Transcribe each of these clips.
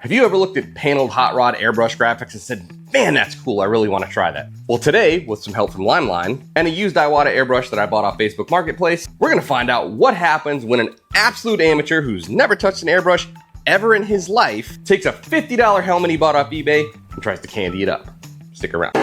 Have you ever looked at paneled hot rod airbrush graphics and said, man, that's cool, I really want to try that? Well, today, with some help from Limelight and a used Iwata airbrush that I bought off Facebook Marketplace, we're going to find out what happens when an absolute amateur who's never touched an airbrush ever in his life takes a $50 helmet he bought off eBay and tries to candy it up. Stick around.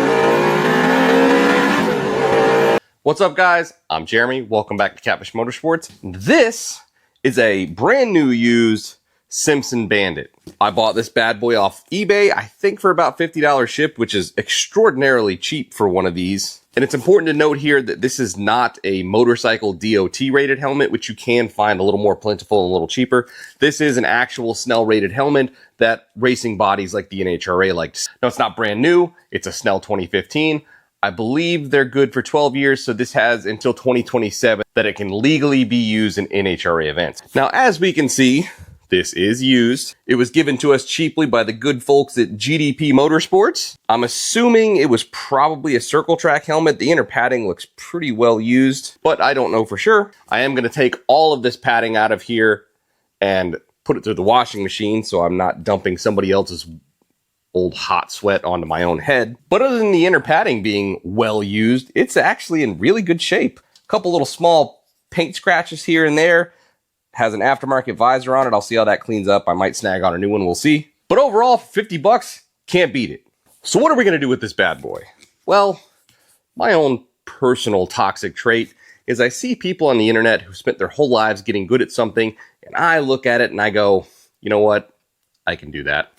What's up, guys? I'm Jeremy. Welcome back to Catfish Motorsports. This is a brand new used Simpson Bandit. I bought this bad boy off eBay, I think for about $50 shipped, which is extraordinarily cheap for one of these. And it's important to note here that this is not a motorcycle DOT rated helmet, which you can find a little more plentiful and a little cheaper. This is an actual Snell rated helmet that racing bodies like the NHRA liked. Now, it's not brand new. It's a Snell 2015. I believe they're good for 12 years, so this has until 2027 that it can legally be used in NHRA events. Now, as we can see, this is used. It was given to us cheaply by the good folks at GDP Motorsports. I'm assuming it was probably a circle track helmet. The inner padding looks pretty well used, but I don't know for sure. I am going to take all of this padding out of here and put it through the washing machine so I'm not dumping somebody else's old hot sweat onto my own head. But other than the inner padding being well used, it's actually in really good shape. A couple little small paint scratches here and there. Has an aftermarket visor on it. I'll see how that cleans up. I might snag on a new one. We'll see. But overall, for 50 bucks, can't beat it. So what are we going to do with this bad boy? Well, my own personal toxic trait is I see people on the internet who spent their whole lives getting good at something, and I look at it and I go, you know what? I can do that.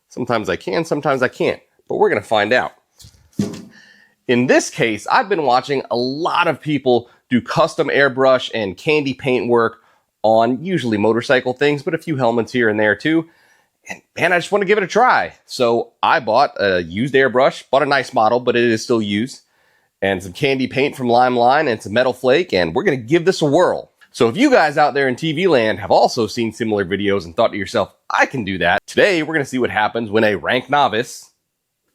Sometimes I can, sometimes I can't. But we're going to find out. In this case, I've been watching a lot of people do custom airbrush and candy paint work on usually motorcycle things, but a few helmets here and there too. And man, I just want to give it a try. So I bought a used airbrush, bought a nice model, but it is still used, and some candy paint from Limelight and some metal flake, and we're going to give this a whirl. So if you guys out there in TV land have also seen similar videos and thought to yourself, I can do that, today we're going to see what happens when a rank novice,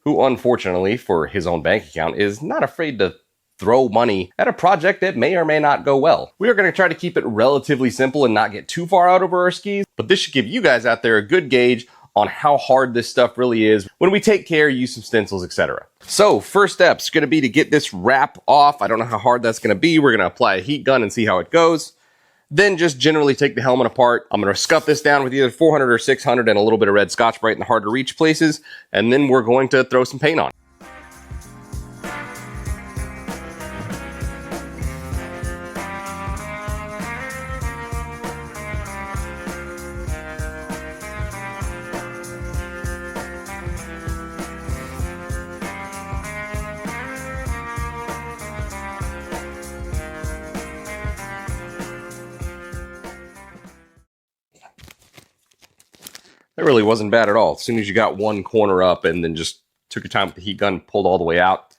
who unfortunately for his own bank account is not afraid to throw money at a project that may or may not go well. We are going to try to keep it relatively simple and not get too far out over our skis, but this should give you guys out there a good gauge on how hard this stuff really is when we take care, use some stencils, etc. So first step's going to be to get this wrap off. I don't know how hard that's going to be. We're going to apply a heat gun and see how it goes. Then just generally take the helmet apart. I'm going to scuff this down with either 400 or 600 and a little bit of red Scotch-Brite in the hard to reach places, and then we're going to throw some paint on. That really wasn't bad at all. As soon as you got one corner up and then just took your time with the heat gun, pulled all the way out,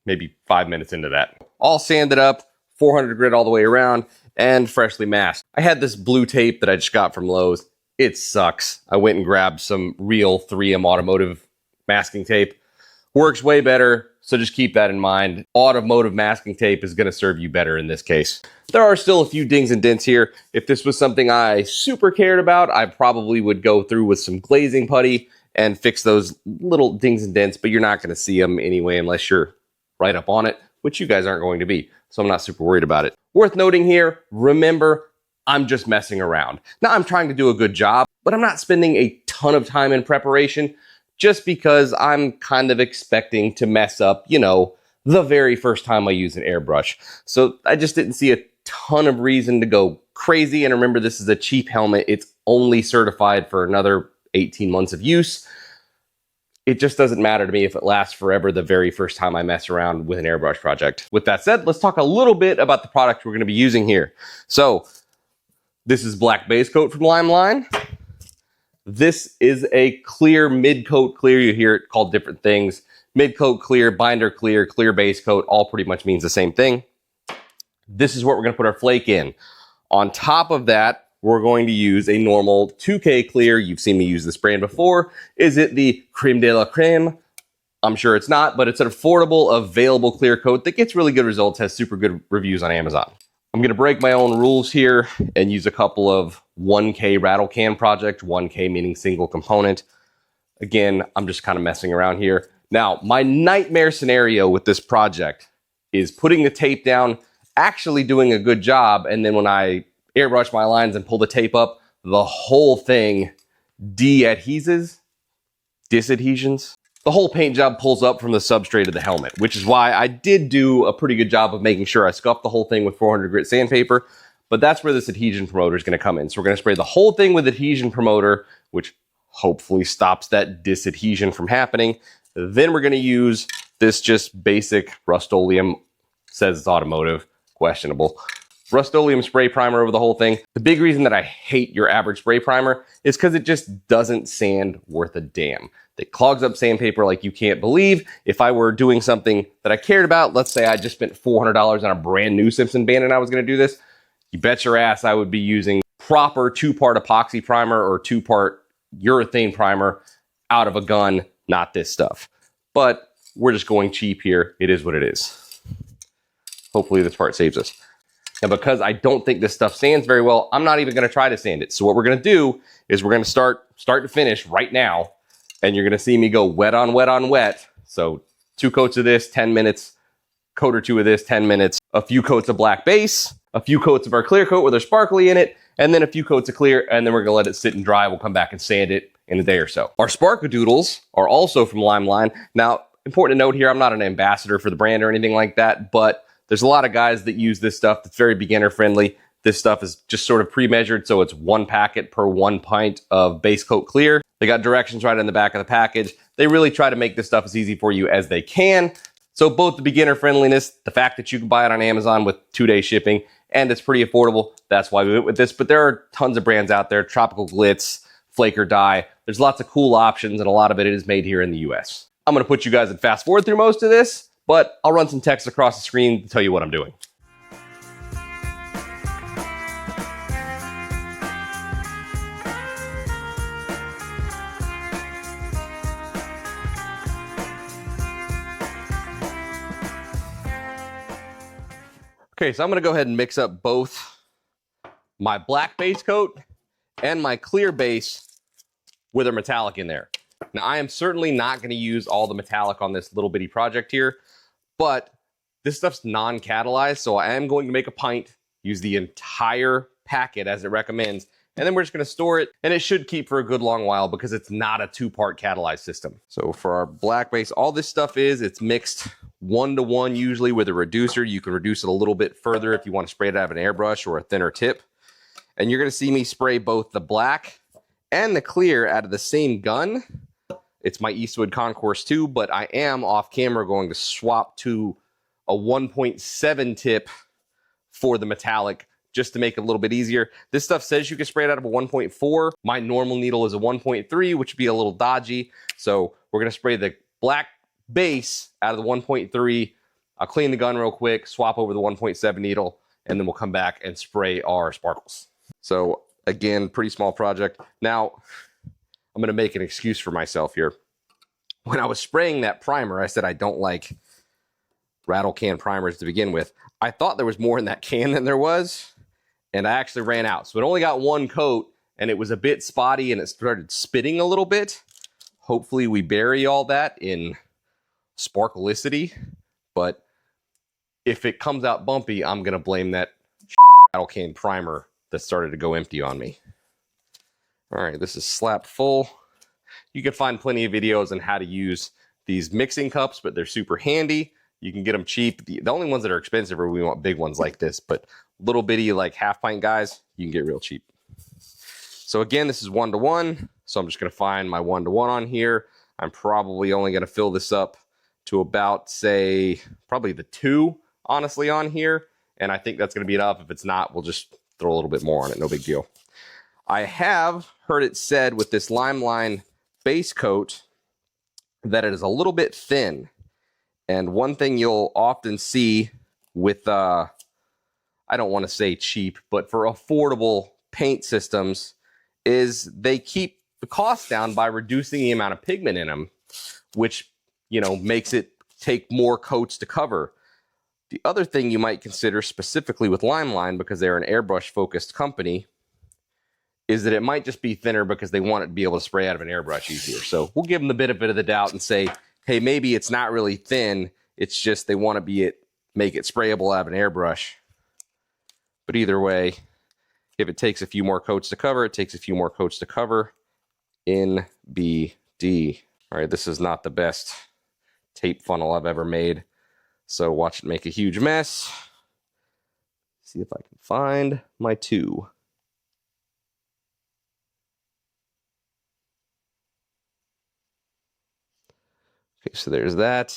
maybe 5 minutes into that. All sanded up, 400 grit all the way around, and freshly masked. I had this blue tape that I just got from Lowe's. It sucks. I went and grabbed some real 3M automotive masking tape. Works way better, so just keep that in mind. Automotive masking tape is going to serve you better in this case. There are still a few dings and dents here. If this was something I super cared about, I probably would go through with some glazing putty and fix those little dings and dents, but you're not going to see them anyway unless you're right up on it, which you guys aren't going to be, so I'm not super worried about it. Worth noting here, remember, I'm just messing around. Now, I'm trying to do a good job, but I'm not spending a ton of time in preparation just because I'm kind of expecting to mess up, you know, the very first time I use an airbrush. So I just didn't see a ton of reason to go crazy. And remember, this is a cheap helmet. It's only certified for another 18 months of use. It just doesn't matter to me if it lasts forever the very first time I mess around with an airbrush project. With that said, let's talk a little bit about the product we're going to be using here. So this is black base coat from Limelight. This is a clear mid-coat clear. You hear it called different things. Mid-coat clear, binder clear, clear base coat, all pretty much means the same thing. This is what we're going to put our flake in. On top of that, we're going to use a normal 2K clear. You've seen me use this brand before. Is it the creme de la creme? I'm sure it's not, but it's an affordable, available clear coat that gets really good results, has super good reviews on Amazon. I'm going to break my own rules here and use a couple of 1K rattle can projects, 1K meaning single component. Again, I'm just kind of messing around here. Now, my nightmare scenario with this project is putting the tape down, actually doing a good job, and then when I airbrush my lines and pull the tape up, the whole thing disadhesions. The whole paint job pulls up from the substrate of the helmet, which is why I did do a pretty good job of making sure I scuffed the whole thing with 400 grit sandpaper, but that's where this adhesion promoter is going to come in. So we're going to spray the whole thing with adhesion promoter, which hopefully stops that disadhesion from happening. Then we're going to use this just basic Rust-Oleum, says it's automotive, questionable, Rust-Oleum spray primer over the whole thing. The big reason that I hate your average spray primer is because it just doesn't sand worth a damn. It clogs up sandpaper like you can't believe. If I were doing something that I cared about, let's say I just spent $400 on a brand new Simpson Bandit and I was going to do this, you bet your ass I would be using proper 2-part epoxy primer or 2-part urethane primer out of a gun, not this stuff. But we're just going cheap here. It is what it is. Hopefully this part saves us. And because I don't think this stuff sands very well, I'm not even going to try to sand it. So what we're going to do is we're going to start to finish right now. And you're going to see me go wet on wet on wet. So 2 coats of this, 10 minutes, coat or 2 of this, 10 minutes, a few coats of black base, a few coats of our clear coat with our sparkly in it, and then a few coats of clear, and then we're going to let it sit and dry. We'll come back and sand it in a day or so. Our Sparkadoodles are also from Limeline. Now, important to note here, I'm not an ambassador for the brand or anything like that, but there's a lot of guys that use this stuff that's very beginner friendly. This stuff is just sort of pre-measured, so it's 1 packet per 1 pint of base coat clear. They got directions right in the back of the package. They really try to make this stuff as easy for you as they can. So both the beginner friendliness, the fact that you can buy it on Amazon with 2-day shipping, and it's pretty affordable. That's why we went with this. But there are tons of brands out there, Tropical Glitz, Flake or Dye. There's lots of cool options, and a lot of it is made here in the US. I'm going to put you guys in fast forward through most of this, but I'll run some text across the screen to tell you what I'm doing. Okay, so I'm going to go ahead and mix up both my black base coat and my clear base with a metallic in there. Now, I am certainly not going to use all the metallic on this little bitty project here, but this stuff's non-catalyzed, so I am going to make a pint, use the entire packet as it recommends, and then we're just going to store it, and it should keep for a good long while because it's not a 2-part catalyzed system. So for our black base, all this stuff it's mixed 1-to-1 usually with a reducer. You can reduce it a little bit further if you want to spray it out of an airbrush or a thinner tip. And you're going to see me spray both the black and the clear out of the same gun. It's my Eastwood Concourse 2, but I am off camera going to swap to a 1.7 tip for the metallic just to make it a little bit easier. This stuff says you can spray it out of a 1.4. My normal needle is a 1.3, which would be a little dodgy. So we're going to spray the black base out of the 1.3. I'll clean the gun real quick, swap over the 1.7 needle, and then we'll come back and spray our sparkles. So again, pretty small project. Now, I'm going to make an excuse for myself here. When I was spraying that primer, I said I don't like rattle can primers to begin with. I thought there was more in that can than there was, and I actually ran out. So it only got 1 coat, and it was a bit spotty, and it started spitting a little bit. Hopefully we bury all that in sparklicity, but if it comes out bumpy, I'm going to blame that rattle can primer that started to go empty on me. All right, this is slapped full. You can find plenty of videos on how to use these mixing cups, but they're super handy. You can get them cheap. The only ones that are expensive are we want big ones like this, but little bitty like half-pint guys, you can get real cheap. So again, this is 1-to-1, so I'm just going to find my 1-to-1 on here. I'm probably only going to fill this up to about, say, probably the 2, honestly, on here, and I think that's going to be enough. If it's not, we'll just throw a little bit more on it, no big deal. I have heard it said with this Limeline base coat that it is a little bit thin. And one thing you'll often see with, I don't want to say cheap, but for affordable paint systems is they keep the cost down by reducing the amount of pigment in them, which, you know, makes it take more coats to cover. The other thing you might consider specifically with Limeline, because they're an airbrush focused company, is that it might just be thinner because they want it to be able to spray out of an airbrush easier. So we'll give them the benefit of the doubt and say, hey, maybe it's not really thin. It's just they want to make it sprayable out of an airbrush. But either way, if it takes a few more coats to cover, it takes a few more coats to cover. NBD. All right, this is not the best tape funnel I've ever made. So watch it make a huge mess. See if I can find my two. Okay, so there's that.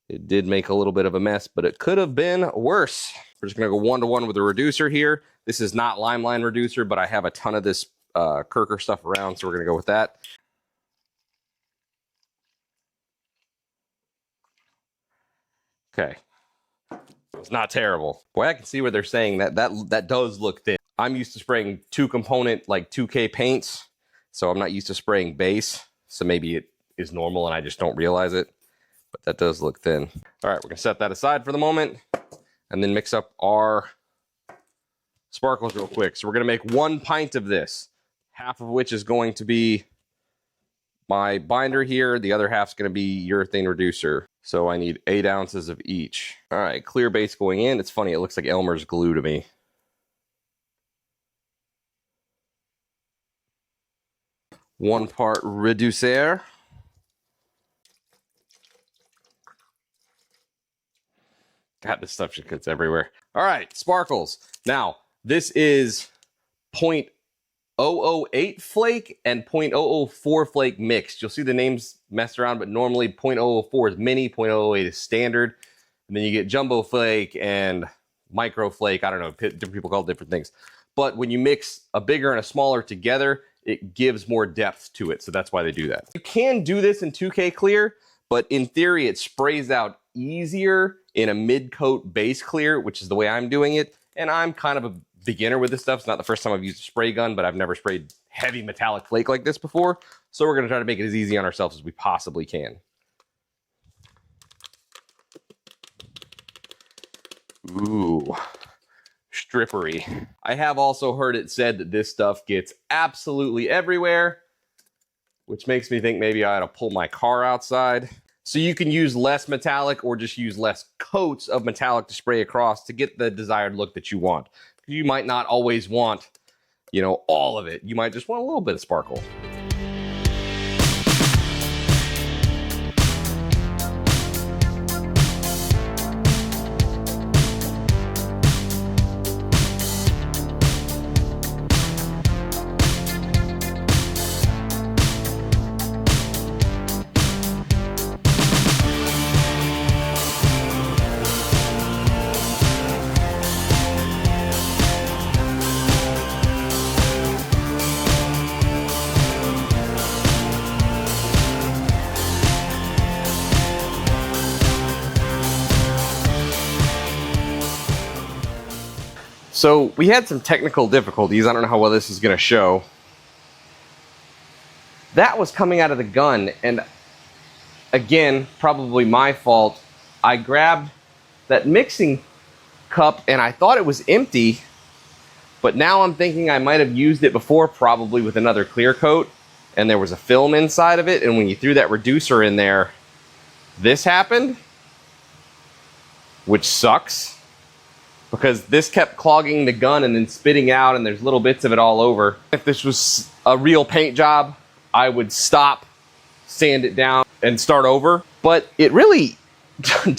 It did make a little bit of a mess, but it could have been worse. We're just gonna go 1-to-1 with the reducer here. This is not Limeline reducer, but I have a ton of this Kirker stuff around, so we're gonna go with that. Okay, it's not terrible. Boy, I can see where they're saying that does look thin. I'm used to spraying 2-component, like 2K paints, so I'm not used to spraying base, so maybe it is normal and I just don't realize it, but that does look thin. All right, we're gonna set that aside for the moment and then mix up our sparkles real quick. So we're gonna make 1 pint of this, half of which is going to be my binder here. The other half's gonna be urethane reducer. So I need 8 ounces of each. All right, clear base going in. It's funny, it looks like Elmer's glue to me. One part reducer. God, this stuff just gets everywhere. All right, sparkles. Now, this is 0.008 flake and 0.004 flake mixed. You'll see the names messed around, but normally 0.004 is mini, 0.008 is standard. And then you get jumbo flake and micro flake. I don't know, different people call it different things. But when you mix a bigger and a smaller together, it gives more depth to it. So that's why they do that. You can do this in 2K clear, but in theory, it sprays out easier in a mid-coat base clear, which is the way I'm doing it. And I'm kind of a beginner with this stuff. It's not the first time I've used a spray gun, but I've never sprayed heavy metallic flake like this before. So we're gonna try to make it as easy on ourselves as we possibly can. Ooh, strippery. I have also heard it said that this stuff gets absolutely everywhere, which makes me think maybe I ought to pull my car outside. So you can use less metallic or just use less coats of metallic to spray across to get the desired look that you want. You might not always want, you know, all of it. You might just want a little bit of sparkle. So we had some technical difficulties. I don't know how well this is going to show. That was coming out of the gun, and again, probably my fault. I grabbed that mixing cup and I thought it was empty, but now I'm thinking I might have used it before, probably with another clear coat, and there was a film inside of it, and when you threw that reducer in there, this happened, which sucks. Because this kept clogging the gun and then spitting out, and there's little bits of it all over. If this was a real paint job, I would stop, sand it down, and start over. But it really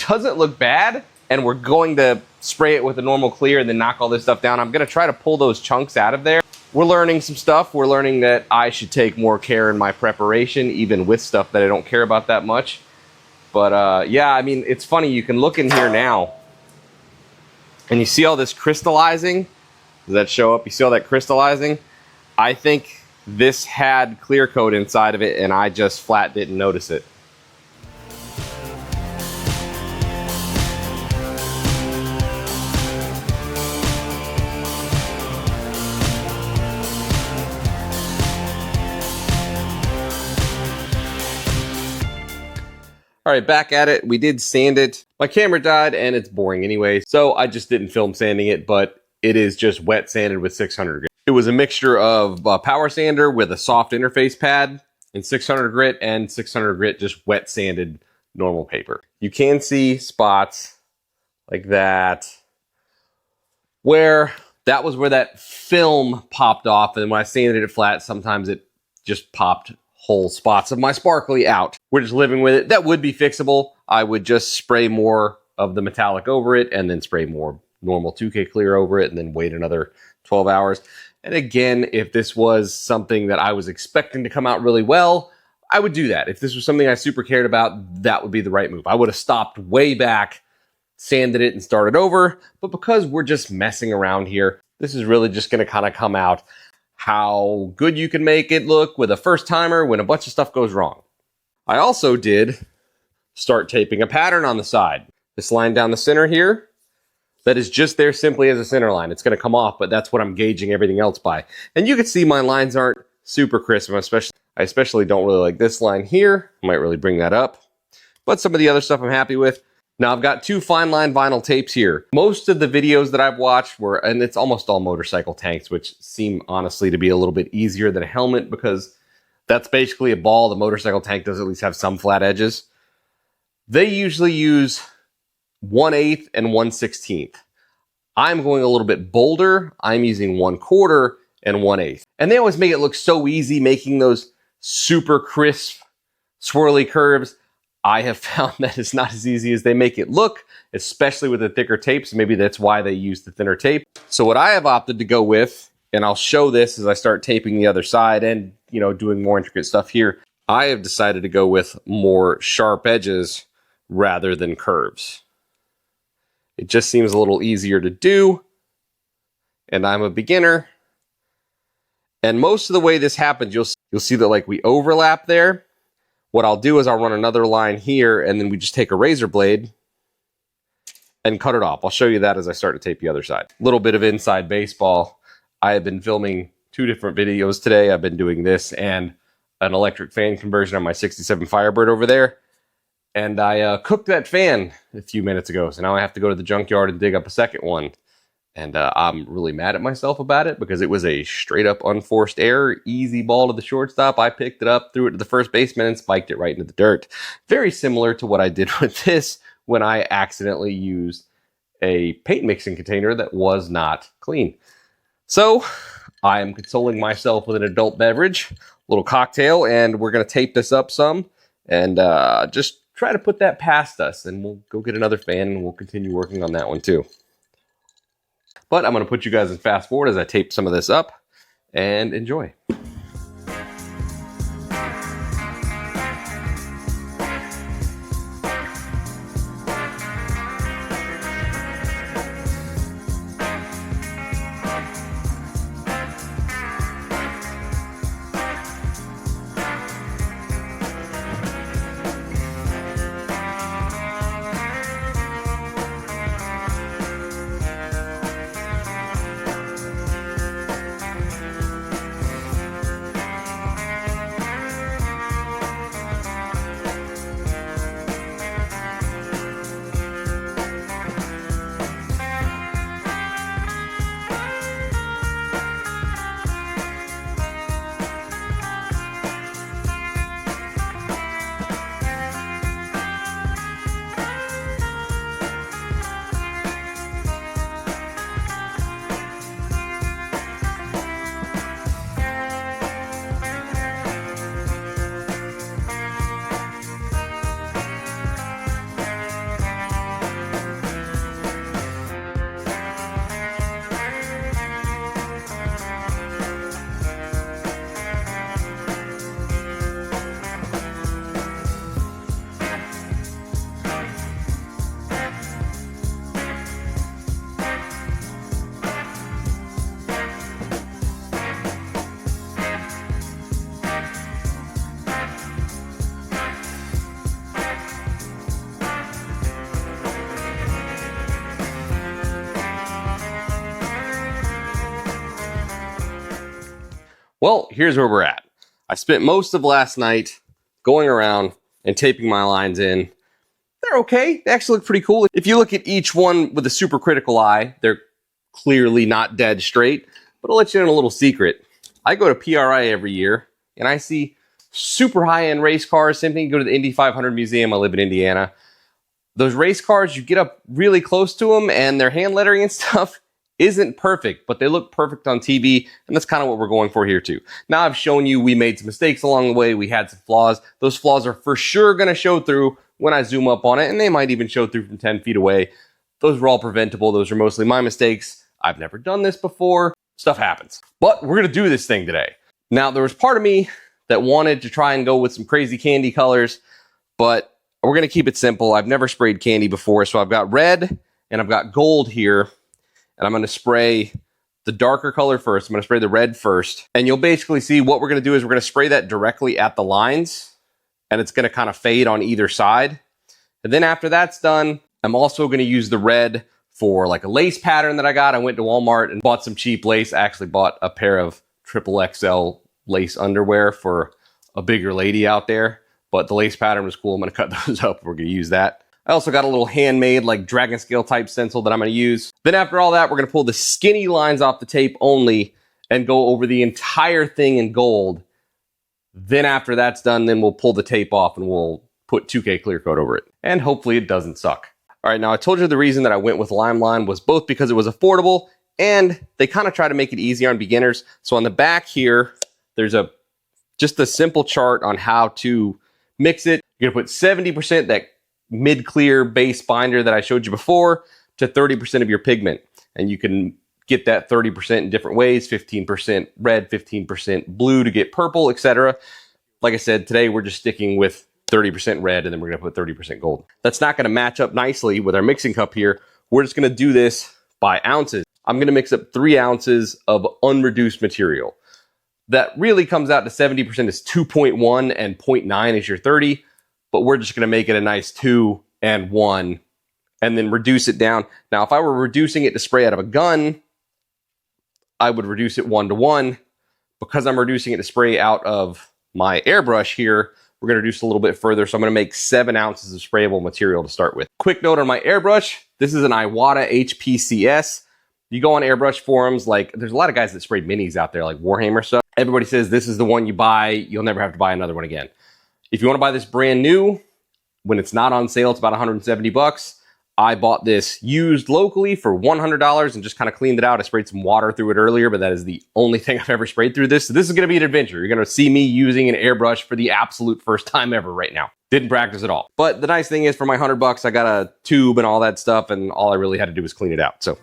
doesn't look bad, and we're going to spray it with a normal clear and then knock all this stuff down. I'm gonna try to pull those chunks out of there. We're learning some stuff. We're learning that I should take more care in my preparation, even with stuff that I don't care about that much. But yeah, I mean, it's funny, you can look in here now, and you see all this crystallizing? Does that show up? You see all that crystallizing? I think this had clear coat inside of it and I just flat didn't notice it. All right, back at it. We did sand it. My camera died and it's boring anyway, so I just didn't film sanding it, but it is just wet sanded with 600 grit. It was a mixture of power sander with a soft interface pad and 600 grit and 600 grit just wet sanded normal paper. You can see spots like that where that was where that film popped off, and when I sanded it flat, sometimes it just popped whole spots of my sparkly out. We're just living with it. That would be fixable. I would just spray more of the metallic over it and then spray more normal 2K clear over it and then wait another 12 hours. And again, if this was something that I was expecting to come out really well, I would do that. If this was something I super cared about, that would be the right move. I would have stopped way back, sanded it and started over. But because we're just messing around here, this is really just going to kind of come out how good you can make it look with a first timer when a bunch of stuff goes wrong. I also did start taping a pattern on the side. This line down the center here, that is just there simply as a center line. It's going to come off, but that's what I'm gauging everything else by. And you can see my lines aren't super crisp. I especially don't really like this line here. I might really bring that up. But some of the other stuff I'm happy with. Now I've got 2 fine line vinyl tapes here. Most of the videos that I've watched were, and it's almost all motorcycle tanks, which seem honestly to be a little bit easier than a helmet because that's basically a ball. The motorcycle tank does at least have some flat edges. They usually use 1/8 and 1/16. I'm going a little bit bolder. I'm using 1/4 and 1/8. And they always make it look so easy making those super crisp, swirly curves. I have found that it's not as easy as they make it look, especially with the thicker tapes. Maybe that's why they use the thinner tape. So what I have opted to go with, and I'll show this as I start taping the other side and, you know, doing more intricate stuff here, I have decided to go with more sharp edges rather than curves. It just seems a little easier to do, and I'm a beginner. And most of the way this happens, you'll see that like we overlap there. What I'll do is I'll run another line here, and then we just take a razor blade and cut it off. I'll show you that as I start to tape the other side. Little bit of inside baseball. I have been filming 2 different videos today. I've been doing this and an electric fan conversion on my 67 Firebird over there. And I cooked that fan a few minutes ago, so now I have to go to the junkyard and dig up a second one. And I'm really mad at myself about it because it was a straight up unforced error. Easy ball to the shortstop. I picked it up, threw it to the first baseman, and spiked it right into the dirt. Very similar to what I did with this when I accidentally used a paint mixing container that was not clean. So I am consoling myself with an adult beverage, a little cocktail, and we're going to tape this up some and just try to put that past us. And we'll go get another fan and we'll continue working on that one too. But I'm going to put you guys in fast forward as I tape some of this up and enjoy. Well, here's where we're at. I spent most of last night going around and taping my lines in they're okay. They actually look pretty cool. If you look at each one with a super critical eye, they're clearly not dead straight, but I'll let you in a little secret. I go to PRI every year and I see super high-end race cars. Same thing, you go to the Indy 500 Museum. I live in Indiana. Those race cars, you get up really close to them and their hand lettering and stuff isn't perfect, but they look perfect on TV, and that's kind of what we're going for here too. Now I've shown you we made some mistakes along the way. We had some flaws. Those flaws are for sure going to show through when I zoom up on it, and they might even show through from 10 feet away. Those were all preventable. Those are mostly my mistakes. I've never done this before. Stuff happens. But we're going to do this thing today. Now, there was part of me that wanted to try and go with some crazy candy colors, but we're going to keep it simple. I've never sprayed candy before, so I've got red and I've got gold here. And I'm going to spray the darker color first. I'm going to spray the red first. And you'll basically see what we're going to do is we're going to spray that directly at the lines. And it's going to kind of fade on either side. And then after that's done, I'm also going to use the red for like a lace pattern that I got. I went to Walmart and bought some cheap lace. I actually bought a pair of XXL lace underwear for a bigger lady out there. But the lace pattern was cool. I'm going to cut those up. We're going to use that. I also got a little handmade like dragon scale type stencil that I'm going to use. Then after all that, we're going to pull the skinny lines off the tape only and go over the entire thing in gold. Then after that's done, then we'll pull the tape off and we'll put 2K clear coat over it. And hopefully it doesn't suck. All right, now I told you the reason that I went with Lime Line was both because it was affordable and they kind of try to make it easy on beginners. So on the back here, there's just a simple chart on how to mix it. You're going to put 70% that mid-clear base binder that I showed you before to 30% of your pigment. And you can get that 30% in different ways, 15% red, 15% blue to get purple, etc. Like I said, today we're just sticking with 30% red and then we're going to put 30% gold. That's not going to match up nicely with our mixing cup here. We're just going to do this by ounces. I'm going to mix up 3 ounces of unreduced material. That really comes out to 70% is 2.1 and 0.9 is your 30. But we're just going to make it a nice 2 and 1 and then reduce it down. Now, if I were reducing it to spray out of a gun, I would reduce it 1 to 1. Because I'm reducing it to spray out of my airbrush here, we're going to reduce a little bit further. So I'm going to make 7 ounces of sprayable material to start with. Quick note on my airbrush. This is an Iwata HP-CS. You go on airbrush forums, like there's a lot of guys that spray minis out there, like Warhammer stuff. Everybody says this is the one you buy. You'll never have to buy another one again. If you want to buy this brand new, when it's not on sale, it's about 170 bucks. I bought this used locally for $100 and just kind of cleaned it out. I sprayed some water through it earlier, but that is the only thing I've ever sprayed through this. So this is going to be an adventure. You're going to see me using an airbrush for the absolute first time ever right now. Didn't practice at all. But the nice thing is for my 100 bucks, I got a tube and all that stuff, and all I really had to do was clean it out. So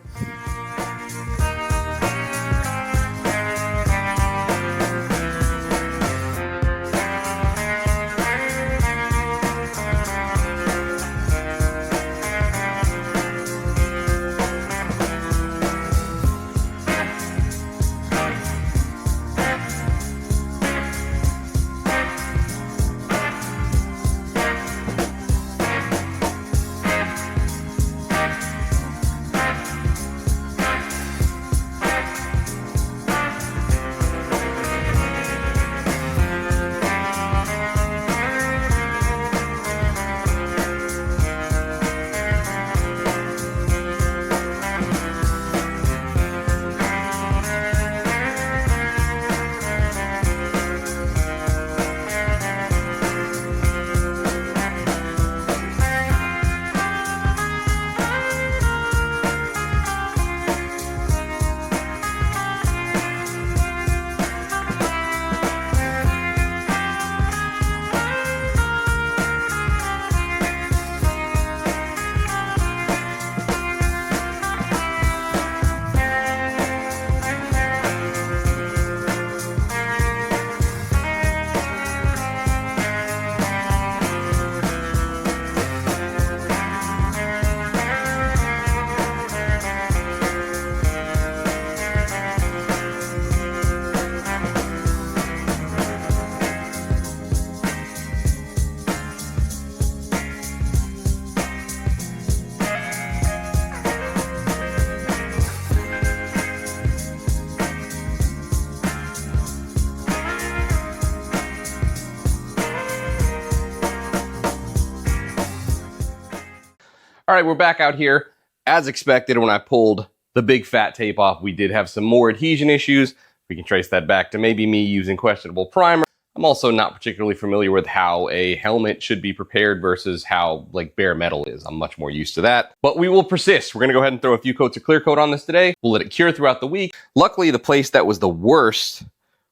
All right, we're back out here. As expected, when I pulled the big fat tape off, we did have some more adhesion issues. We can trace that back to maybe me using questionable primer. I'm also not particularly familiar with how a helmet should be prepared versus how like bare metal is. I'm much more used to that, but we will persist. We're gonna go ahead and throw a few coats of Clearcoat on this today. We'll let it cure throughout the week. Luckily, the place that was the worst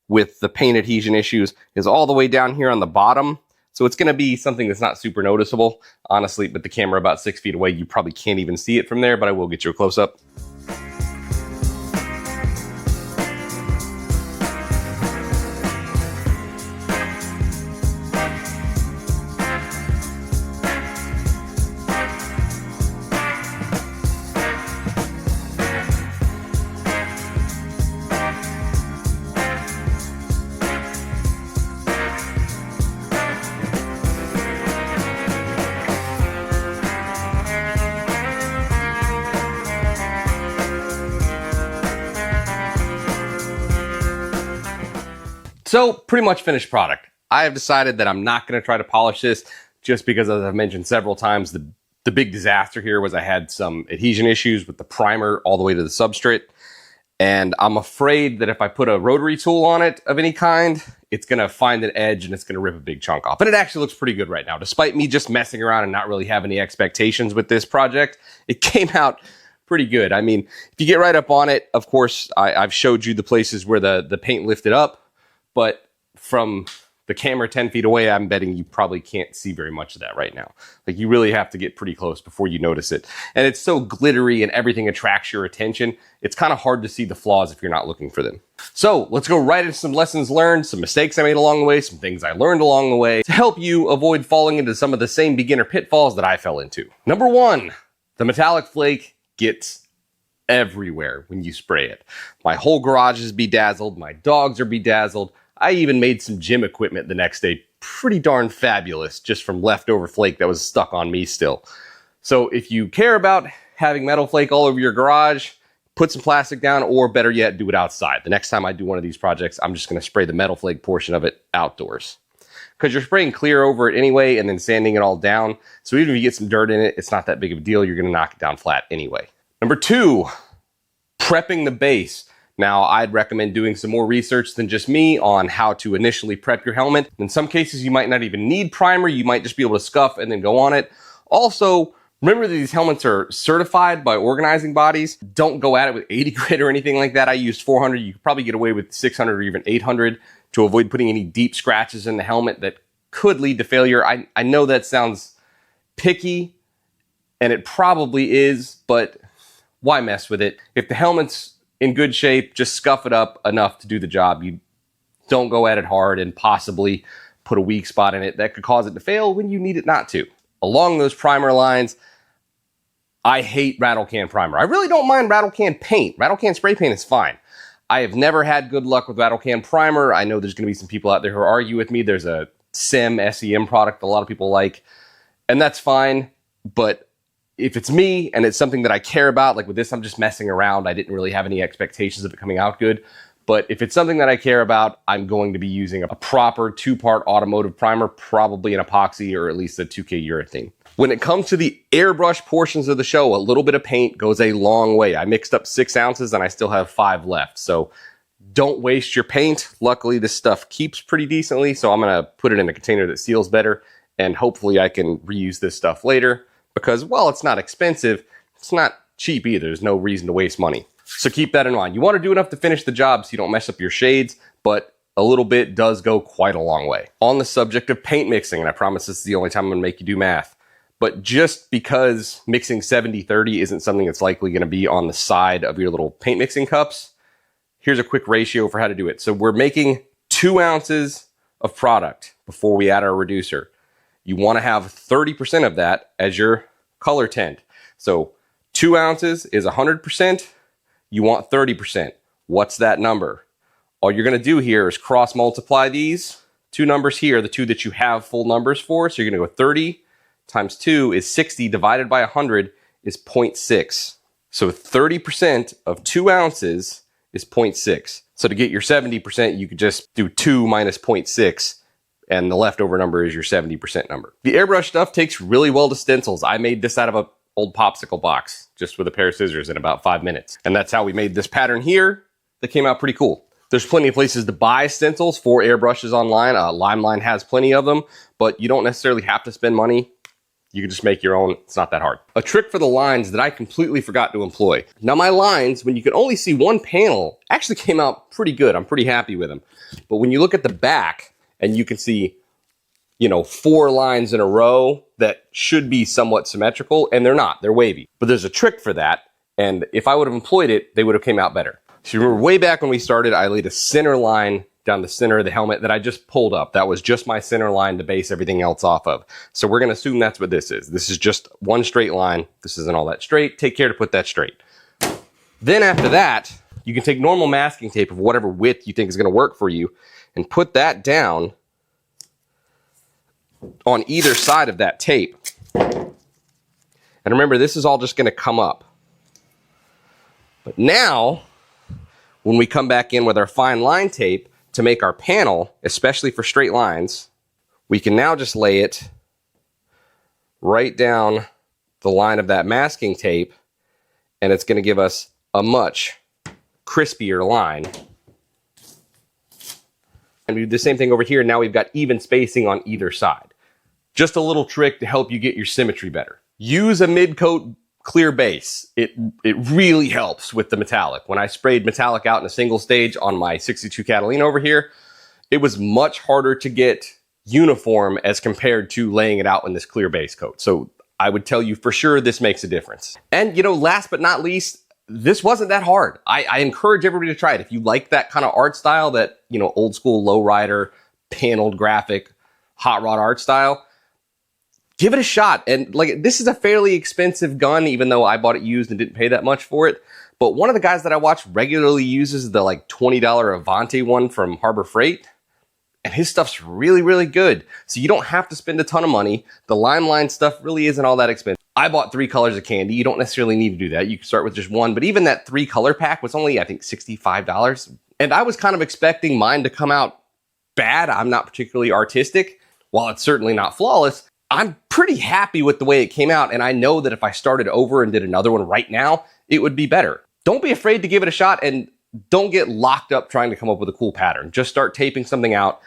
with the paint adhesion issues is all the way down here on the bottom. So it's gonna be something that's not super noticeable. Honestly, with the camera about 6 feet away, you probably can't even see it from there, but I will get you a close up. So pretty much finished product. I have decided that I'm not going to try to polish this just because, as I've mentioned several times, the big disaster here was I had some adhesion issues with the primer all the way to the substrate. And I'm afraid that if I put a rotary tool on it of any kind, it's going to find an edge and it's going to rip a big chunk off. But it actually looks pretty good right now. Despite me just messing around and not really having any expectations with this project, it came out pretty good. I mean, if you get right up on it, of course, I've showed you the places where the paint lifted up. But from the camera 10 feet away, I'm betting you probably can't see very much of that right now. Like, you really have to get pretty close before you notice it. And it's so glittery and everything attracts your attention. It's kind of hard to see the flaws if you're not looking for them. So let's go right into some lessons learned, some mistakes I made along the way, some things I learned along the way to help you avoid falling into some of the same beginner pitfalls that I fell into. Number one, the metallic flake gets everywhere when you spray it. My whole garage is bedazzled. My dogs are bedazzled. I even made some gym equipment the next day pretty darn fabulous just from leftover flake that was stuck on me still. So if you care about having metal flake all over your garage, put some plastic down, or better yet, do it outside. The next time I do one of these projects, I'm just going to spray the metal flake portion of it outdoors. Because you're spraying clear over it anyway and then sanding it all down. So even if you get some dirt in it, it's not that big of a deal. You're going to knock it down flat anyway. Number two, prepping the base. Now, I'd recommend doing some more research than just me on how to initially prep your helmet. In some cases, you might not even need primer. You might just be able to scuff and then go on it. Also, remember that these helmets are certified by organizing bodies. Don't go at it with 80 grit or anything like that. I used 400. You could probably get away with 600 or even 800 to avoid putting any deep scratches in the helmet that could lead to failure. I know that sounds picky, and it probably is, but why mess with it? If the helmet's in good shape, just scuff it up enough to do the job. You don't go at it hard and possibly put a weak spot in it that could cause it to fail when you need it not to. Along those primer lines, I hate rattle can primer. I really don't mind rattle can paint. Rattle can spray paint is fine. I have never had good luck with rattle can primer. I know there's going to be some people out there who argue with me. There's a SEM product that a lot of people like, and that's fine, but if it's me and it's something that I care about, like with this, I'm just messing around. I didn't really have any expectations of it coming out good. But if it's something that I care about, I'm going to be using a proper 2-part automotive primer, probably an epoxy or at least a 2K urethane. When it comes to the airbrush portions of the show, a little bit of paint goes a long way. I mixed up 6 ounces and I still have 5 left. So don't waste your paint. Luckily, this stuff keeps pretty decently. So I'm going to put it in a container that seals better. And hopefully I can reuse this stuff later. Because while it's not expensive, it's not cheap either. There's no reason to waste money. So keep that in mind. You want to do enough to finish the job so you don't mess up your shades, but a little bit does go quite a long way. On the subject of paint mixing, and I promise this is the only time I'm going to make you do math, but just because mixing 70-30 isn't something that's likely going to be on the side of your little paint mixing cups, here's a quick ratio for how to do it. So we're making 2 ounces of product before we add our reducer. You want to have 30% of that as your color tint. So 2 ounces is 100%. You want 30%. What's that number? All you're going to do here is cross multiply these 2 numbers here, the 2 that you have full numbers for. So you're going to go 30 times 2 is 60 divided by 100 is 0.6. So 30% of 2 ounces is 0.6. So to get your 70%, you could just do 2 minus 0.6. And the leftover number is your 70% number. The airbrush stuff takes really well to stencils. I made this out of old popsicle box just with a pair of scissors in about 5 minutes. And that's how we made this pattern here that came out pretty cool. There's plenty of places to buy stencils for airbrushes online. Limeline has plenty of them, but you don't necessarily have to spend money. You can just make your own. It's not that hard. A trick for the lines that I completely forgot to employ. Now my lines, when you could only see one panel, actually came out pretty good. I'm pretty happy with them. But when you look at the back and you can see, you know, 4 lines in a row that should be somewhat symmetrical, and they're not, they're wavy. But there's a trick for that, and if I would have employed it, they would have came out better. So you remember way back when we started, I laid a center line down the center of the helmet that I just pulled up. That was just my center line to base everything else off of. So we're gonna assume that's what this is. This is just one straight line. This isn't all that straight. Take care to put that straight. Then after that, you can take normal masking tape of whatever width you think is gonna work for you and put that down on either side of that tape. And remember, this is all just gonna come up. But now, when we come back in with our fine line tape to make our panel, especially for straight lines, we can now just lay it right down the line of that masking tape, and it's gonna give us a much crispier line. And we do the same thing over here. Now we've got even spacing on either side. Just a little trick to help you get your symmetry better. Use a mid-coat clear base. It really helps with the metallic. When I sprayed metallic out in a single stage on my 62 Catalina over here, it was much harder to get uniform as compared to laying it out in this clear base coat. So I would tell you for sure this makes a difference. And you know, last but not least, this wasn't that hard. I encourage everybody to try it. If you like that kind of art style, that, you know, old school lowrider, paneled graphic, hot rod art style, give it a shot. And like, this is a fairly expensive gun, even though I bought it used and didn't pay that much for it. But one of the guys that I watch regularly uses the like $20 Avante one from Harbor Freight. And his stuff's really, really good. So you don't have to spend a ton of money. The Limeline stuff really isn't all that expensive. I bought 3 colors of candy. You don't necessarily need to do that. You can start with just one. But even that 3 color pack was only, I think, $65. And I was kind of expecting mine to come out bad. I'm not particularly artistic. While it's certainly not flawless, I'm pretty happy with the way it came out, and I know that if I started over and did another one right now, it would be better. Don't be afraid to give it a shot, and don't get locked up trying to come up with a cool pattern. Just start taping something out,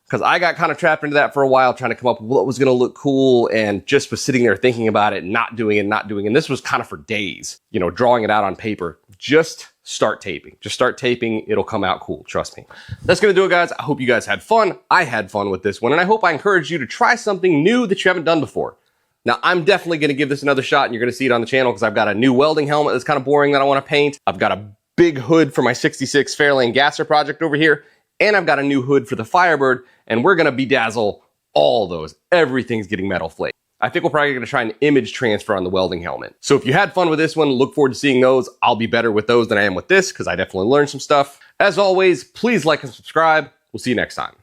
because I got kind of trapped into that for a while, trying to come up with what was going to look cool, and just was sitting there thinking about it, not doing it, and this was kind of for days, you know, drawing it out on paper. Just start taping. Just start taping. It'll come out cool. Trust me. That's going to do it, guys. I hope you guys had fun. I had fun with this one, and I hope I encourage you to try something new that you haven't done before. Now, I'm definitely going to give this another shot, and you're going to see it on the channel because I've got a new welding helmet that's kind of boring that I want to paint. I've got a big hood for my 66 Fairlane Gasser project over here, and I've got a new hood for the Firebird, and we're going to bedazzle all those. Everything's getting metal flake. I think we're probably going to try an image transfer on the welding helmet. So if you had fun with this one, look forward to seeing those. I'll be better with those than I am with this because I definitely learned some stuff. As always, please like and subscribe. We'll see you next time.